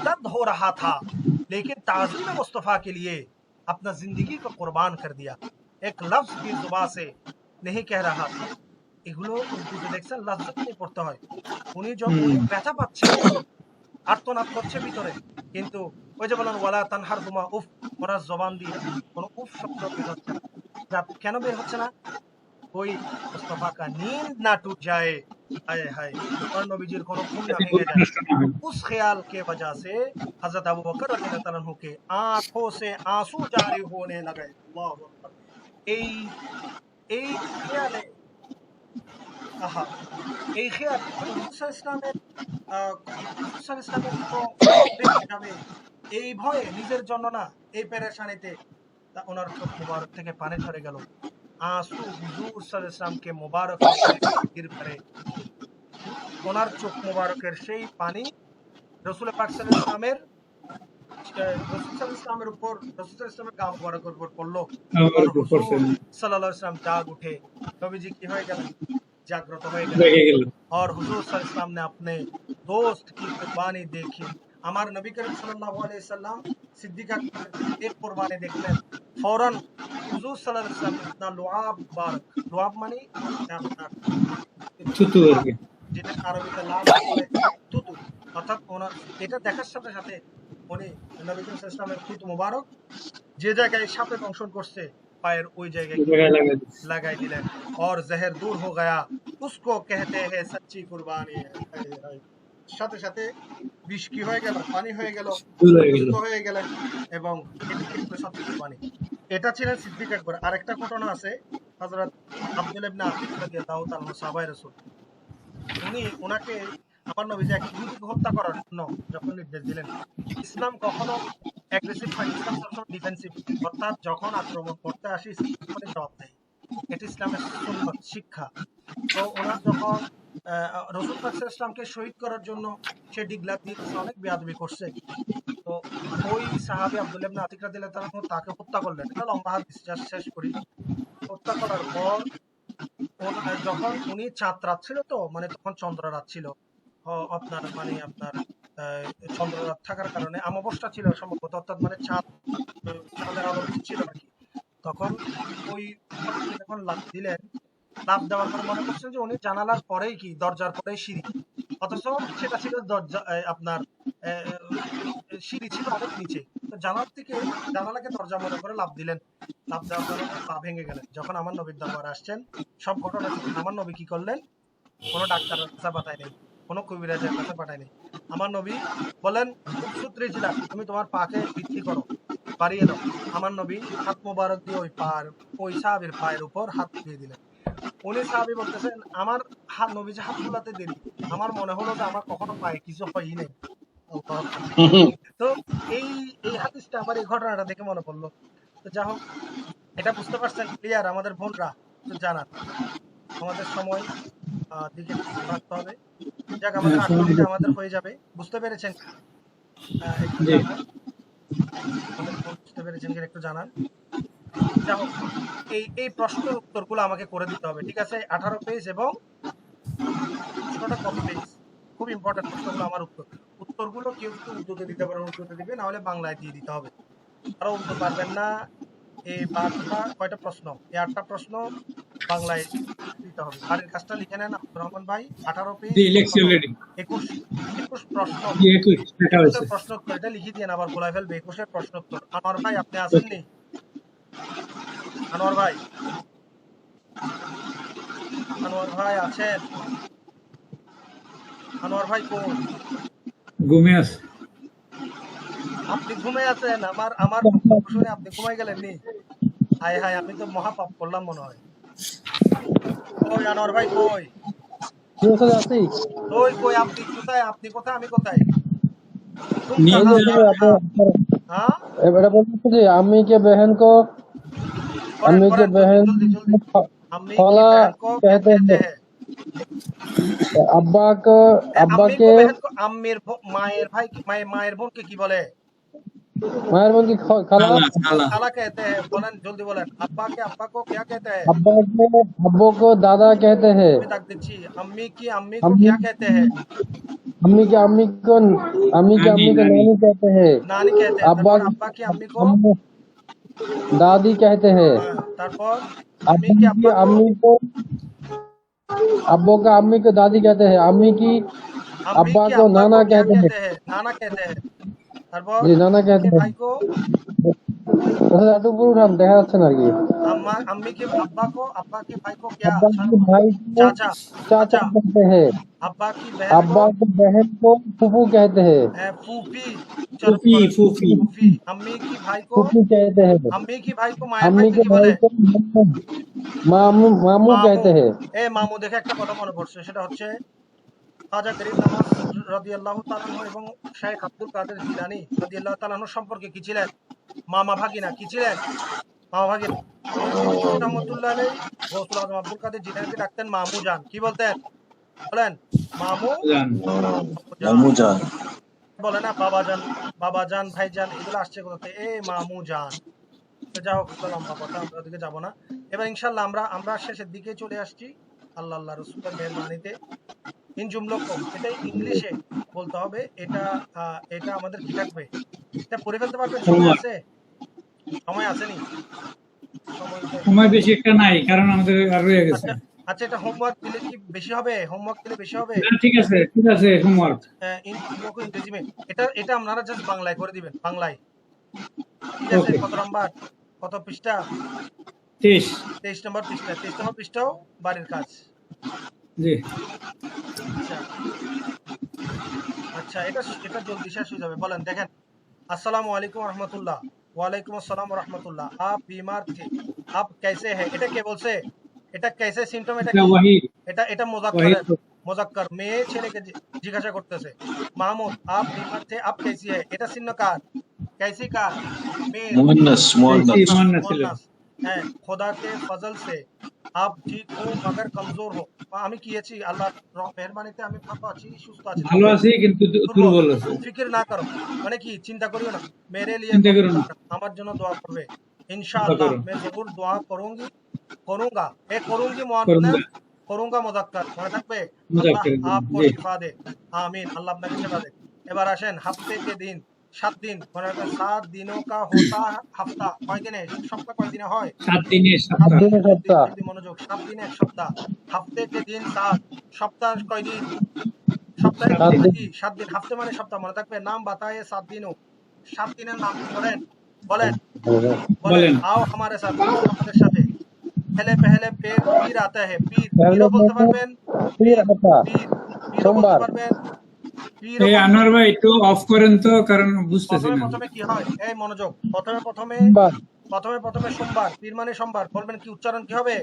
दर्द हो रहा था, लेकिन ताज़ीम मुस्तफ़ा के लिए अपना जिंदगी को कुर्बान कर दिया। एक लफ्ज भी जुबान से नहीं कह रहा था। এগুলো উর্দুতে দেখছেন লাজ্জত নিয়ে পড়তে হয়। উনি যখন ব্যথা পাচ্ছে, আর্তনাদ করছে ভিতরে, কিন্তু ওই যে বলেন ওয়ালা তানহার হুমা উফ, ওনার জবান দিয়ে কোনো উফ শব্দ বের হচ্ছে না। কেন বের হচ্ছে না? कोई मुस्तफा का नींद ना टूट जाए, हाय हाय, और नबीजीर कोनो घूम ना भेंगे जाए, उस ख्याल के वजह से हजरत अबू बकर रज़ियल्लाहु अन्हु के आंखों से आंसू जारी होने लगे। अल्लाहु अकबर। এই এই খেয়ালে আহা এই খেয়াল ইসলামের ইসলামের যাবে এই ভয়ে নিজের জন্য না, এই পেরেশানিতে ওনার চোখ মুবারক থেকে পানি ঝরে গেল। आंसू हुजूर सल्लल्लाहु अलैहि वसल्लम के मुबारक गिर पड़े। ওনার চোখ মুবারকের সেই পানি রাসূল পাক সাল্লাল্লাহু আলাইহি ওয়াসাল্লামের উপর, রাসূল সাল্লাল্লাহু আলাইহি ওয়াসাল্লামের গা মুবারকের উপর পড়লো। রাসূল সাল্লাল্লাহু আলাইহি ওয়াসাল্লাম জাগ উঠে, নবীজি কি হয়ে গেলেন? জাগ্রত হয়ে গেলেন। और हुजूर सल्लल्लाहु अलैहि वसल्लम ने अपने दोस्त की कुर्बानी देखी। আমার নবী করিম সাল্লাল্লাহু আলাইহি সাল্লাম সিদ্দিক আকবরের এক কুরবানি দেখলেন, ফৌরন হুজুর সাল্লাল্লাহু আলাইহি ওয়াসাল্লাম अपना লুআব মুবারক, লুআব মানে আপনার থুতু আর কি, যেটা আরবিতে লাভ বলে থুতু, অর্থাৎ ওনার এটা দেখার সাথে সাথে উনি নবী করিম সাল্লাল্লাহু আলাইহি ওয়াসাল্লামের থুতু মুবারক যে জায়গায় সাপে দংশন করছে পায়ের ওই জায়গায় লাগাই দিলেন। और जहर दूर हो गया, उसको कहते हैं सच्ची कुर्बानी। সাথে সাথে বিষ কি হয়ে গেল? পানি হয়ে গেল, সুস্থ হয়ে গেলেন, এবং এটা কিন্তু সত্যি কুরবানি। এটা ছিলেন সিদ্দিক আকবর। আরেকটা ঘটনা আছে, হযরত আব্দুল্লাহ ইবনে আতিক রাদিয়াল্লাহু তাআলা সাহাবায়ে রাসূল, উনি ওনাকে আমার নবী যে এক ইহুদিকে হত্যা করার জন্য যখন নির্দেশ দিলেন, ইসলাম কখনো অ্যাগ্রেসিভ হয়, ইসলাম সবসময় ডিফেন্সিভ, অর্থাৎ যখন আক্রমণ করতে আসি ইসলাম জবাব দেয়। এটি ইসলামের সুন্নত শিক্ষা। তো ওনার যখন রাসূল পাক সাল্লাল্লাহু আলাইহি ওয়াসাল্লামকে শহীদ করার জন্য সে ডিগলার দিয়ে অনেক বেয়াদবি করছে, তো ওই সাহাবী আব্দুল্লাহ ইবনে আতিক রাদিয়াল্লাহু তাআলা তাকে হত্যা করলেন। এটা লম্বা হাদিস, জাস্ট শেষ করি। হত্যা করার পর যখন উনি চাঁদ রাত ছিল, তো মানে তখন চন্দ্র রাত ছিল, আপনার মানে আপনার চন্দ্র রাত থাকার কারণে অমাবস্যা ছিল সম্ভবত, অর্থাৎ মানে চাঁদের আলো ছিল আর কি। তখন ওই যখন লাফ দিলেন, লাফ দেওয়ার পর মনে করছেন যে উনি জানালার পরেই কি দরজার পরেই সিঁড়ি, অথচ সেটা ছিল দরজা আপনার সিঁড়ি ছিল অনেক নিচে। তো জানালাকে দরজা মনে করে লাফ দিলেন। লাফ দেওয়ার পরে পা ভেঙে গেলেন। যখন আমার নবীর দরবারে আসছেন, সব ঘটনা আমার নবী কি করলেন? কোনো ডাক্তারের কাছে পাঠায় নেই, কোনো কবিরাজের কাছে পাঠায় নেই। আমার নবী বলেন সূত্রে ছিল, তুমি তোমার পাকে বৃদ্ধি করো, বাড়িয়ে দাও। আমার নবী হাত মোবারক দিয়ে ওই সাহাবীর পায়ের উপর হাত দিয়ে দিলেন। উনি সাহাবী বলতেছেন, আমার হাত নবী যে হাত তোলাতে দেরি, আমার মনে হলো যে আমার কখনো পায়ে কিছু হয়ই নেই। তো এই হাদিসটা আমার এই ঘটনাটা দেখে মনে পড়লো। তো যা হোক, এটা বুঝতে পারছেন ক্লিয়ার? আমাদের বোনরা তো জানান, আমাদের সময় দিকে রাখতে হবে। যাক, আমাদের 8 মিনিট আমাদের হয়ে যাবে। বুঝতে পেরেছেন? বুঝতে পেরেছেন কিনা একটু জানান। যা হোক, এই প্রশ্নের উত্তরগুলো আমাকে করে দিতে হবে, ঠিক আছে? 18 পেজ এবং প্রশ্নটা কত পেজ, খুব ইম্পর্টেন্ট প্রশ্নগুলো। আমার উত্তরগুলো কেউ একটু উর্দুতে দিতে পারবেন, উর্দুতে দিবে, না হলে বাংলায় দিয়ে দিতে হবে। আরো উত্তর পারবেন না, এই 12টা কয়টা প্রশ্ন, এই 8টা প্রশ্ন বাংলায় দিতে হবে। বাড়ির কাজটা লিখে নেন আব্দুর রহমান ভাই। 18 পেজ 21 প্রশ্ন, 21 প্রশ্ন উত্তর, এটা লিখে দিয়ে আবার বলাই ফেলবে। 21 প্রশ্ন উত্তর। আনোয়ার ভাই আপনি আসেননি? আনোয়ার ভাই আছেন? আনোয়ার ভাই কোন? ঘুমিয়ে আছে। আপনি ঘুমিয়ে আছেন? আমার শুনে আপনি ঘুমাই গেলেন নি? হায় হায়, আমি তো মহাপাপ করলাম মনে হয়। কই আনোয়ার ভাই, কই কই আপনি কোথায়? আপনি কোথায়, আমি কোথায়? हाँ अम्मी के बहन अम्मी की खाला बहन को क्या कहते कहते हैं। हैं? अब्बा को अब्बा अम्मी के को बहन को माয়ের भाई की माয়ের বোন के की बोले? मायर बन की खाला खाला खाला खाला कहते हैं। बोलें जल्दी बोलें। अब्बा को क्या कहते हैं? अब्बा के अब्बो को दादा कहते हैं। আমি দাগ দিচ্ছি। अम्मी को अम्मी क्या कहते हैं? अम्मी के अम्मी को नानी नानी नानी कहते हैं। नानी कहते हैं। अब्बा তারপর अब्बा की अम्मी को अम्मू दादी कहते हैं। हाँ, তারপর अब्बू अम्मी के की अब्बा को अम्मी को अब्बो का अम्मी को दादी कहते हैं। अम्मी की अम्मी अब्बा के को अब्बा नाना को क्या कहते हैं। कहते हैं? नाना कहते हैं। তারপর जी नाना अम्मी कहते के हैं। भाई को একটু উপরে উঠান, দেখা যাচ্ছে না আর কি। अम्मी के अब्बा के भाई को क्या? अब्बा के भाई को चाचा चाचा कहते हैं। अब्बा की बहन अब्बा को के बहन को फूफू कहते हैं। फूफी। चलो फूफी बोलें, फूफी फूफी। अम्मी की भाई को फूफू कहते हैं। अम्मी की भाई को माয়ের अम्मी ভাইকে के কি भाई বলে? को मामू मामू कहते हैं। মামু দেখে একটা কথা মনে পড়ছে, সেটা হচ্ছে খাজা গরিব নওয়াজ রাদিয়াল্লাহু তাআলা আনহু এবং শেখ আব্দুল কাদের জিলানী রাদিয়াল্লাহু তাআলা আনহু সম্পর্কে কি ছিলেন? মামা ভাগিনা। কি ছিলেন? মামা ভাগিনা। রহমতুল্লাহ আলাইহি গৌসুল আজম আব্দুল কাদের জিলানীকে ডাকতেন মামু জান। কি বলতেন? বলেন মামু জান জান। মামু যান। বলে না বাবা জান ভাই জান, এগুলো আসছে কোথা থেকে? এ মামু জান। তো যা হোক, লম্বা কথা, আমরা ওদিকে যাবো না। এবার ইনশাল্লাহ আমরা শেষের দিকে চলে আসছি আল্লাহ রসুলের মেহরবানিতে। ইন জুমলো কো, এটা ইংলিশে বলতে হবে। এটা আমাদের কি থাকবে? এটা পড়ে ফেলতে পারবেন? সময় আছে? সময় আসেনি? সময় বেশি একটা নাই, কারণ আমাদের আর রয়ে গেছে। আচ্ছা, এটা হোমওয়ার্ক দিলে কি বেশি হবে? হোমওয়ার্ক দিলে বেশি হবে? না, ঠিক আছে হোমওয়ার্ক। ইন জুমলো কো ইংরেজি মে, এটা আপনারা জাস্ট বাংলায় করে দিবেন, বাংলায়। ঠিক আছে? কত নাম্বার, কত পৃষ্ঠা? 23 নম্বর পৃষ্ঠা। 23 নম্বর পৃষ্ঠাও বাড়ির কাজ। জি আচ্ছা, এটা জলদি শেষ হয়ে যাবে। বলেন, দেখেন। আসসালামু আলাইকুম রহমতুল্লাহ। ওয়ালাইকুম আসসালাম রহমতুল্লাহ। आप बीमार थे, आप कैसे हैं? এটা কে বলছে? এটা कैसे সিম্পটম? এটা কি? ওয়াহিদ এটা মুজাক্কার মেয়ে ছেলেকে জিজ্ঞাসা করতেছে। মাহমুদ आप बीमार थे, आप कैसी है? এটা সিন্নকার। कैसी का? মেয়ে। মুহান্নাস मुअन्नस। হ্যাঁ, খোদা के फजल से आप ठीक हो मगर कमजोर हो। আমি কি আছি? আল্লাহর মেহেরবানিতে আমি ভালো আছি, সুস্থ আছি। ভালো আছি কিন্তু দুর্বল আছি। ফিকির না করো, মানে কি? চিন্তা করিও না। মেরে লিয়ে চিন্তা করো না। আমার জন্য দোয়া করবে ইনশাআল্লাহ। मैं जरूर दुआ करूंगा। करूंगी मुअन्नस, करूंगा मुजाक्कर। মনে থাকবে? আল্লাহ आपको शिफा दे। आमीन। আল্লাহ আপনাকে শিফা দে। এবার আসেন हफ्ते के दिन, 7 दिन। মনে রাখবেন 7 दिनों का होता हफ्ता। কয় দিনে? সপ্তাহ কয় দিনে হয়? 7 দিনের সপ্তাহ। সপ্তাহ। মনোযোগ। 7 দিনে এক সপ্তাহ। हफ्ते के दिन 7। সপ্তাহ কয় দিন? সপ্তাহে 7 দিন। हफ्ते মানে সপ্তাহ। মনে থাকবে? নাম বাতায়ে 7 দিনও। 7 দিনের নাম বলেন। आओ हमारे साथ, আমাদের সাথে। पहले पीर आता है। पीरও বলতে পারবেন। পীর আতা পীরও বলতে সোমবার। পারবেন। এই আনোয়ার ভাই একটু অফ করেন তো, কারণ বুঝতেছি না। প্রথমে কি হয়? এই মনোযোগ। প্রথমে সোমবার। সোমবার। পীর মানে সোমবার। বলবেন কি? উচ্চারণ কি হবে?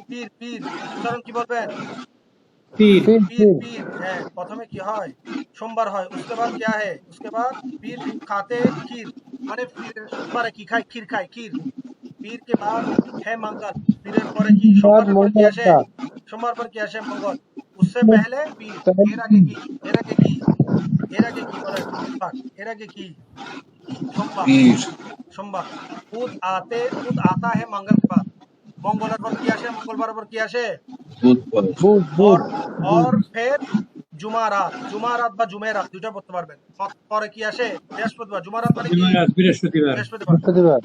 পীর। উচ্চারণ কি বলবেন? পীর पीर। है। प्रथमे की হয়? সোমবার হয়। उसके बाद क्या है? उसके बाद पीर खाते खीर, মানে সোমবারে কি খায়? ক্ষীর খায়। ক্ষীর। पीर के बाद है मंगल। पीরের পরে কি? সোমবারের পরে কি আসে? সোমবার পর কি আসে? मंगल। उससे पहले पीर। এর আগে কি? বলেন? এর আগে কি? সোমবার। खुद आता है मंगल के बाद। মঙ্গলের পর কি আসে? মঙ্গলবারের পর কি আসে? और फिर জুমারাত বা জুমেরাত, দুটো পড়তে পারবেন। পরে কি আসে? বৃহস্পতিবার। জুমারাত মানে কি? বৃহস্পতিবার।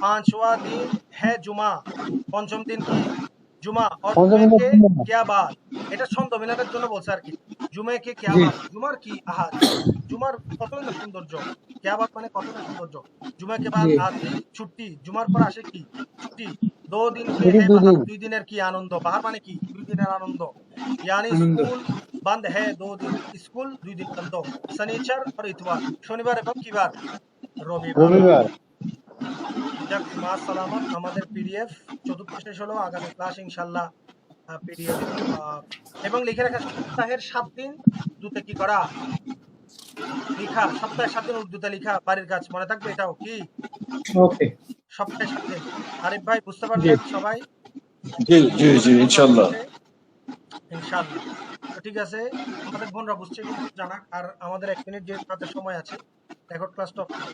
पांचवा दिन है जुमा। পঞ্চম দিন কি? জুমা। और जुमे के क्या बात? এটা ছন্দ মিলানোর জন্য বলছে আর কি। জুমে কে क्या बात? জুমার কি আহাজ? জুমার কতই না সৌন্দর্য। क्या बात মানে কত না সৌন্দর্য। জুমে के बाद आती ছুটি। জুমার পর আসে কি? ছুটি। 2 दिन के है बाहर। 2 দিনের কি আনন্দ। বাহার মানে কি? 2 দিনের আনন্দ। यानी स्कूल बंद है 2 दिन। स्कूल 2 दिन बंद। শনিবার আর ইতবার। শনিবার এবং কি বার? রবিবার। যাক, মা সালামত। আমাদের পিডিএফ চতুর্থ শেষ হলো। আগামী ক্লাস ইনশাআল্লাহ পিডিএফ এবং লিখে রাখা। সপ্তাহের 7 দিন উর্দুতে কি করা? লেখা। সপ্তাহের 7 দিন উর্দুতে লেখা বাড়ির কাজ। মনে থাকবে এটাও কি? ওকে। সপ্তাহের 7 দিন। আরিফ ভাই বুঝতে পারলেন সবাই? জি জি জি ইনশাল্লাহ। ইনশাআল্লাহ। তো ঠিক আছে, আমাদের বোনরা বুঝছে কিন্তু জানাক, আর আমাদের 1 মিনিট যে হাতে সময় আছে, রেকর্ড ক্লাসটা অফ করো।